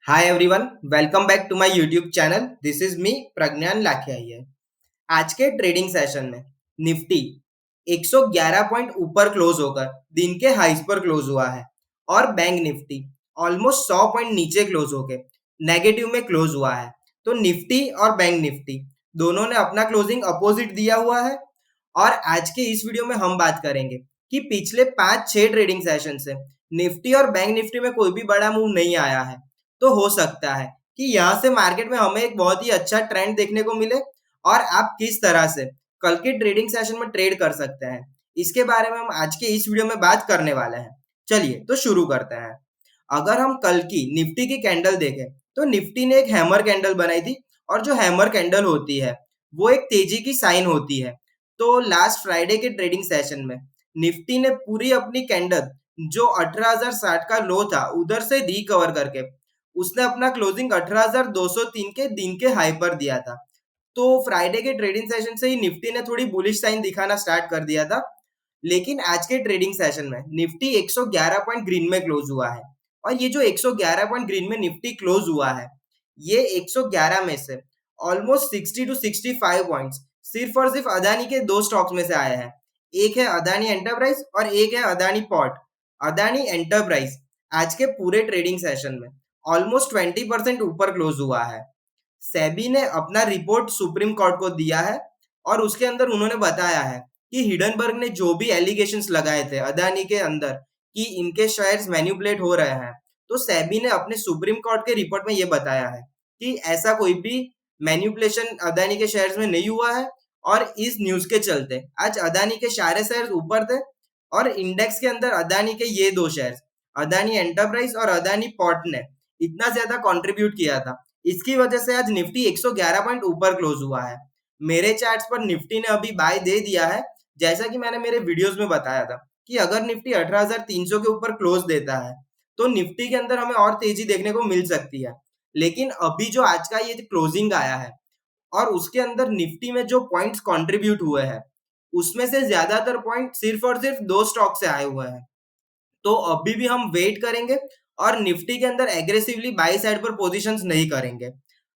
Hi everyone, welcome back to my YouTube channel. This is me Pragyan Lakhia here. आज के trading session में Nifty 111 point ऊपर close होकर दिन के हाईज पर क्लोज हुआ है और बैंक निफ्टी ऑलमोस्ट 100 पॉइंट नीचे क्लोज होकर नेगेटिव में क्लोज हुआ है। तो निफ्टी और बैंक निफ्टी दोनों ने अपना क्लोजिंग अपोजिट दिया हुआ है और आज के इस वीडियो में हम बात करेंगे कि पिछले 5-6 ट्रेडिंग सेशन से निफ्टी और बैंक निफ्टी में कोई भी बड़ा मूव नहीं आया है। तो हो सकता है कि यहाँ से मार्केट में हमें एक बहुत ही अच्छा ट्रेंड देखने को मिले और आप किस तरह से कल के ट्रेडिंग सेशन में ट्रेड कर सकते हैं, इसके बारे में हम आज के इस वीडियो में बात करने वाले हैं। चलिए तो शुरू करते हैं। अगर हम कल की निफ्टी की कैंडल देखें तो निफ्टी ने एक हैमर कैंडल बनाई थी और जो हैमर कैंडल होती है वो एक तेजी की साइन होती है। तो लास्ट फ्राइडे के ट्रेडिंग सेशन में निफ्टी ने पूरी अपनी कैंडल जो 18,060 का लो था उधर से रिकवर करके उसने अपना क्लोजिंग 18,203 के दिन के हाई पर दिया था। तो फ्राइडे के ट्रेडिंग सेशन से ही निफ्टी ने थोड़ी बुलिश साइन दिखाना स्टार्ट कर दिया था, लेकिन आज के ट्रेडिंग सेशन में निफ्टी 111 पॉइंट ग्रीन में क्लोज हुआ है और ये जो 111 पॉइंट ग्रीन में निफ्टी क्लोज हुआ है, ये 111 में से ऑलमोस्ट 60 टू 65 पॉइंट्स सिर्फ और सिर्फ अदानी के दो स्टॉक्स में से आए हैं। एक है अदानी एंटरप्राइज और एक है अदानी पोर्ट। अदानी एंटरप्राइज आज के पूरे ट्रेडिंग सेशन में ऑलमोस्ट 20% ऊपर क्लोज हुआ है। सेबी ने अपना रिपोर्ट सुप्रीम कोर्ट को दिया है और उसके अंदर उन्होंने बताया है कि हिडनबर्ग ने जो भी एलिगेशंस लगाए थे अदानी के अंदर कि इनके शेयर्स मैनिपुलेट हो रहे हैं, तो सेबी ने अपने सुप्रीम कोर्ट के रिपोर्ट में ये बताया है कि ऐसा कोई भी मैनिपुलेशन अदानी के शेयर्स में नहीं हुआ है। और इस न्यूज के चलते आज अदानी के सारे शेयर्स ऊपर थे और इंडेक्स के अंदर अदानी के ये दो शेयर्स अदानी एंटरप्राइज और अदानी पोर्ट ने इतना ज्यादा कंट्रीब्यूट किया था। इसकी वजह से आज निफ्टी 111 पॉइंट ऊपर क्लोज हुआ है। मेरे चार्ट्स पर निफ्टी ने अभी बाय दे दिया है, जैसा कि मैंने मेरे वीडियोस में बताया था कि अगर निफ्टी 18,300 के ऊपर क्लोज देता है तो निफ्टी के अंदर हमें और तेजी देखने को मिल सकती है। लेकिन अभी जो आज का ये क्लोजिंग आया है और उसके अंदर निफ्टी में जो पॉइंट्स कंट्रीब्यूट हुए हैं उसमें से ज्यादातर पॉइंट सिर्फ और सिर्फ दो स्टॉक से आए हुए हैं। तो अभी भी हम वेट करेंगे और निफ्टी के अंदर एग्रेसिवली बाई साइड पर पोजीशंस नहीं करेंगे।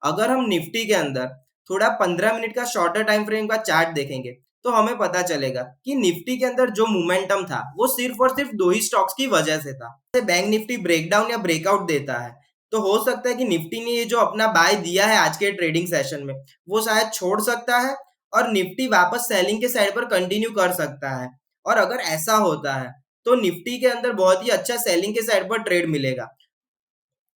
अगर हम निफ्टी के अंदर थोड़ा 15 मिनट का शॉर्टर टाइम फ्रेम का चार्ट देखेंगे तो हमें पता चलेगा कि निफ्टी के अंदर जो मोमेंटम था वो सिर्फ और सिर्फ दो ही स्टॉक्स की वजह से था। बैंक निफ्टी ब्रेकडाउन या ब्रेकआउट देता है तो हो सकता है कि निफ्टी ने ये जो अपना बाय दिया है आज के ट्रेडिंग सेशन में वो शायद छोड़ सकता है और निफ्टी वापस सेलिंग के साइड पर कंटिन्यू कर सकता है। और अगर ऐसा होता है तो निफ्टी के अंदर बहुत ही अच्छा सेलिंग के साइड पर ट्रेड मिलेगा।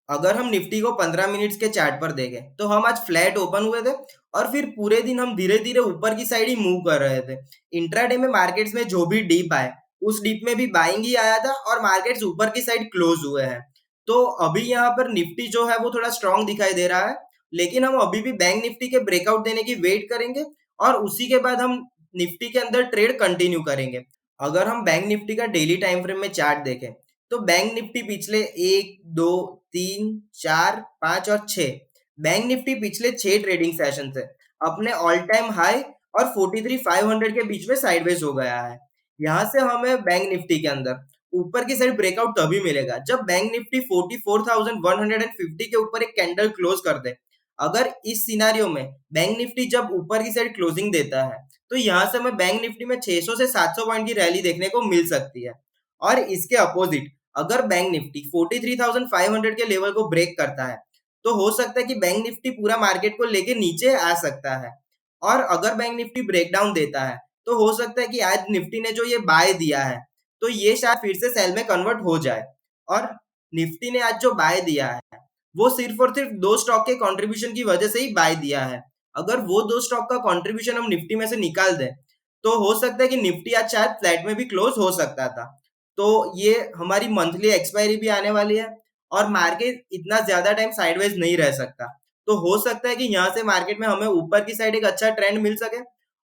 अगर हम निफ्टी को 15 मिनट्स के चार्ट पर देखें तो हम आज फ्लैट ओपन हुए थे और फिर पूरे दिन हम धीरे धीरे ऊपर की साइड ही मूव कर रहे थे। इंट्राडे में मार्केट्स में जो भी डीप आए उस डीप में भी बाइंग ही आया था और मार्केट्स ऊपर की साइड क्लोज हुए हैं। तो अभी यहाँ पर निफ्टी जो है वो थोड़ा स्ट्रांग दिखाई दे रहा है, लेकिन हम अभी भी बैंक निफ्टी के ब्रेकआउट देने की वेट करेंगे और उसी के बाद हम निफ्टी के अंदर ट्रेड कंटिन्यू करेंगे। अगर हम बैंक निफ्टी का डेली टाइम फ्रेम में चार्ट देखें तो बैंक निफ्टी पिछले 1, 2, 3, 4, 5 और 6 बैंक निफ्टी पिछले 6 ट्रेडिंग सेशन से अपने ऑल टाइम हाई और 43,500 के बीच में साइडवेज हो गया है। यहाँ से हमें बैंक निफ्टी के अंदर ऊपर की साइड ब्रेकआउट तभी मिलेगा जब बैंक निफ्टी 44,150 के ऊपर एक कैंडल क्लोज कर दे। अगर इस सिनारियो में बैंक निफ्टी जब ऊपर की साइड क्लोजिंग देता है तो यहाँ से हमें बैंक निफ्टी में 600 से 700 पॉइंट की रैली देखने को मिल सकती है। और इसके अपोजिट अगर बैंक निफ्टी 43,500 के लेवल को ब्रेक करता है तो हो सकता है कि बैंक निफ्टी पूरा मार्केट को लेके नीचे आ सकता है। और अगर बैंक निफ्टी ब्रेकडाउन देता है तो हो सकता है कि आज निफ्टी ने जो ये बाय दिया है तो ये शायद फिर से सेल में कन्वर्ट हो जाए। और निफ्टी ने आज जो बाय दिया है वो सिर्फ और सिर्फ दो स्टॉक के कंट्रीब्यूशन की वजह से ही बाय दिया है। अगर वो दो स्टॉक का कंट्रीब्यूशन हम निफ्टी में से निकाल दें तो हो सकता है कि निफ्टी आज शायद फ्लैट में भी क्लोज हो सकता था। तो ये हमारी मंथली एक्सपायरी भी आने वाली है और मार्केट इतना ज्यादा टाइम साइडवेज नहीं रह सकता। तो हो सकता है कि यहाँ से मार्केट में हमें ऊपर की साइड एक अच्छा ट्रेंड मिल सके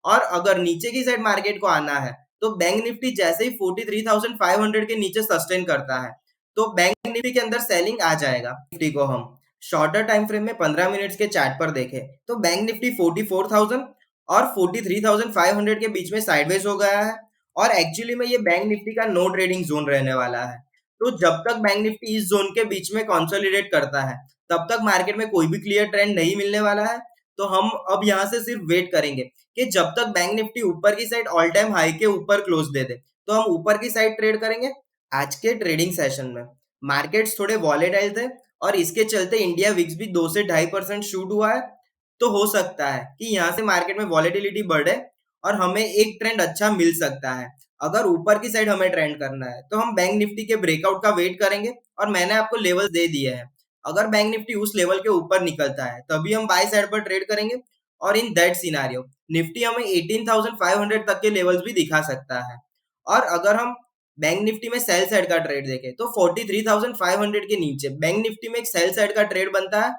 और अगर नीचे की साइड मार्केट को आना है तो बैंक निफ्टी जैसे ही 43,500 के नीचे सस्टेन करता है तो बैंक निफ्टी के अंदर सेलिंग आ जाएगा। निफ्टी को हम शॉर्टर टाइम फ्रेम में 15 मिनट्स के चार्ट पर देखें तो बैंक निफ्टी 44,000 और 43,500 के बीच में साइडवेज हो गया है और एक्चुअली में ये बैंक निफ्टी का नो ट्रेडिंग जोन रहने वाला है। तो जब तक बैंक निफ्टी इस जोन के बीच में कंसोलिडेट करता है तब तक मार्केट में कोई भी क्लियर ट्रेंड नहीं मिलने वाला है। तो हम अब यहाँ से सिर्फ वेट करेंगे कि जब तक बैंक निफ्टी ऊपर की साइड ऑल टाइम हाई के ऊपर क्लोज दे दे, तो हम ऊपर की साइड ट्रेड करेंगे। आज के ट्रेडिंग सेशन में मार्केट्स थोड़े वॉलेटाइल थे और इसके चलते इंडिया विक्स भी 2 से 2.5% शूट हुआ है। तो हो सकता है कि यहाँ से मार्केट में वॉलेटिलिटी बढ़े और हमें एक ट्रेंड अच्छा मिल सकता है। अगर ऊपर की साइड हमें ट्रेंड करना है तो हम बैंक निफ्टी के ब्रेकआउट का वेट करेंगे और मैंने आपको लेवल दे दिए हैं। अगर बैंक निफ्टी उस लेवल के ऊपर निकलता है तभी हम बाय साइड पर ट्रेड करेंगे और इन दैट सिनारियो निफ्टी हमें 18,500 तक के लेवल्स भी दिखा सकता है। और अगर हम बैंक निफ्टी में सेल साइड का ट्रेड देखें तो 43,500 के नीचे बैंक निफ्टी में एक सेल साइड का ट्रेड बनता है।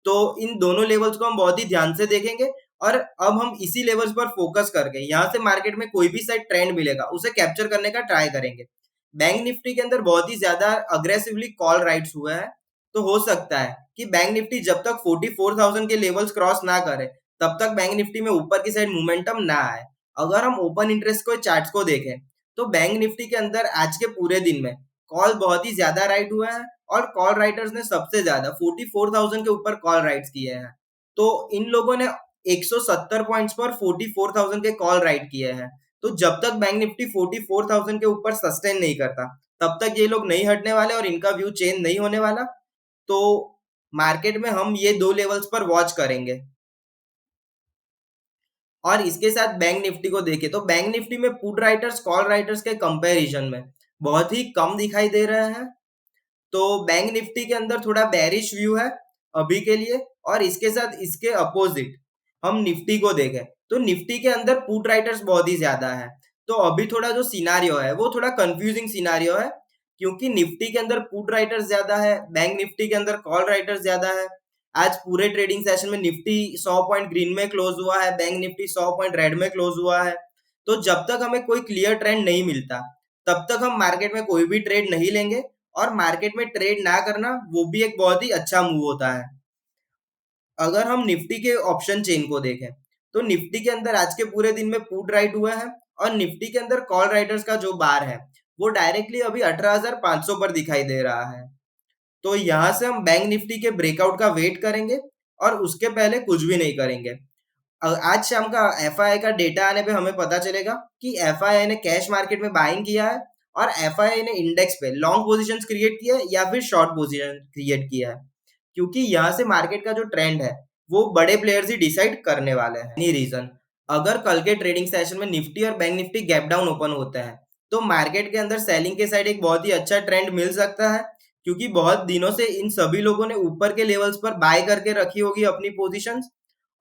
तो इन दोनों लेवल्स को हम बहुत ही ध्यान से देखेंगे और अब हम इसी लेवल्स पर फोकस करके यहाँ से मार्केट में कोई भी साइड ट्रेंड मिलेगा उसे कैप्चर करने का ट्राई करेंगे। बैंक निफ्टी के अंदर बहुत ही ज्यादा अग्रेसिवली कॉल राइट्स हुए हैं। तो हो सकता है कि बैंक निफ्टी जब तक 44,000 के लेवल्स क्रॉस ना करे तब तक बैंक निफ्टी में ऊपर की साइड मोमेंटम ना आए। अगर हम ओपन इंटरेस्ट को चार्ट्स को देखें तो बैंक निफ्टी के अंदर आज के पूरे दिन में कॉल बहुत ही ज्यादा राइट हुए हैं और कॉल राइटर्स ने सबसे ज्यादा 44,000 के ऊपर कॉल राइट्स किए हैं। तो इन लोगों ने 170 पॉइंट्स पर 44,000 के कॉल राइट किए हैं। तो जब तक बैंक निफ्टी 44,000 के ऊपर सस्टेन नहीं करता तब तक ये लोग नहीं हटने वाले और इनका व्यू चेंज नहीं होने वाला। तो मार्केट में हम ये दो लेवल्स पर वॉच करेंगे। और इसके साथ बैंक निफ्टी को देखें तो बैंक निफ्टी में पुट राइटर्स कॉल राइटर्स के कंपैरिजन में बहुत ही कम दिखाई दे रहे हैं। तो बैंक निफ्टी के अंदर थोड़ा बेरिश व्यू है अभी के लिए। और इसके साथ इसके अपोजिट हम निफ्टी को देखें तो निफ्टी के अंदर पुट राइटर्स बहुत ही ज्यादा है। तो अभी थोड़ा जो सिनारियो है वो थोड़ा कंफ्यूजिंग सिनारियो है क्योंकि निफ्टी के अंदर पुट राइटर्स ज्यादा है, बैंक निफ्टी के अंदर कॉल राइटर्स ज्यादा है। आज पूरे ट्रेडिंग सेशन में निफ्टी 100 पॉइंट ग्रीन में क्लोज हुआ है, बैंक निफ्टी 100 पॉइंट रेड में क्लोज हुआ है। तो जब तक हमें कोई क्लियर ट्रेंड नहीं मिलता तब तक हम मार्केट में कोई भी ट्रेड नहीं लेंगे। और मार्केट में ट्रेड ना करना वो भी एक बहुत ही अच्छा मूव होता है। अगर हम निफ्टी के ऑप्शन चेन को देखें तो निफ्टी के अंदर आज के पूरे दिन में पुट राइट हुए हैं और निफ्टी के अंदर कॉल राइटर्स का जो बार है वो डायरेक्टली अभी 18,500 पर दिखाई दे रहा है। तो यहाँ से हम बैंक निफ्टी के ब्रेकआउट का वेट करेंगे और उसके पहले कुछ भी नहीं करेंगे। आज शाम का एफआईआई का डेटा आने पे हमें पता चलेगा कि एफआईआई ने कैश मार्केट में बाइंग किया है और एफआईआई ने इंडेक्स पे लॉन्ग पोजीशंस क्रिएट किया है या फिर शॉर्ट पोजीशन क्रिएट किया है। क्योंकि यहाँ से मार्केट का जो ट्रेंड है वो बड़े प्लेयर्स ही डिसाइड करने वाले हैं। एनी रीजन अगर कल के ट्रेडिंग सेशन में निफ्टी और bank Nifty gap down open होते हैं तो मार्केट के अंदर सेलिंग के साइड एक बहुत ही अच्छा ट्रेंड मिल सकता है। क्योंकि बहुत दिनों से इन सभी लोगों ने ऊपर के लेवल्स पर बाय करके रखी होगी अपनी पोजीशंस।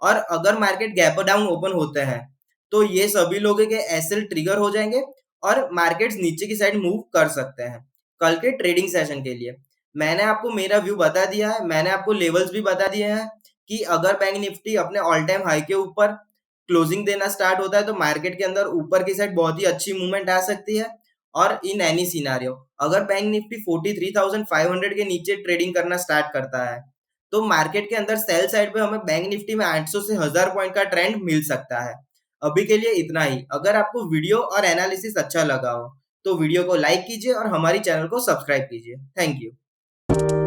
और अगर मार्केट गैप डाउन ओपन होते हैं तो ये सभी लोगों के एसएल ट्रिगर हो जाएंगे और मार्केट्स नीचे की साइड मूव कर सकते हैं। कल के ट्रेडिंग सेशन के लिए मैंने आपको मेरा व्यू बता दिया है, मैंने आपको लेवल्स भी बता दिए हैं कि अगर बैंक निफ्टी अपने ऑल टाइम हाई के ऊपर क्लोजिंग देना स्टार्ट होता है तो मार्केट के अंदर ऊपर की साइड बहुत ही अच्छी मूवमेंट आ सकती है। और इन एनी सिनारियो अगर बैंक निफ्टी 43,500 के नीचे ट्रेडिंग करना स्टार्ट करता है तो मार्केट के अंदर सेल साइड पे हमें बैंक निफ्टी में 800 से 1000 पॉइंट का ट्रेंड मिल सकता है। अभी के लिए इतना ही। अगर आपको वीडियो और एनालिसिस अच्छा लगा हो तो वीडियो को लाइक कीजिए और हमारी चैनल को सब्सक्राइब कीजिए। Thank you.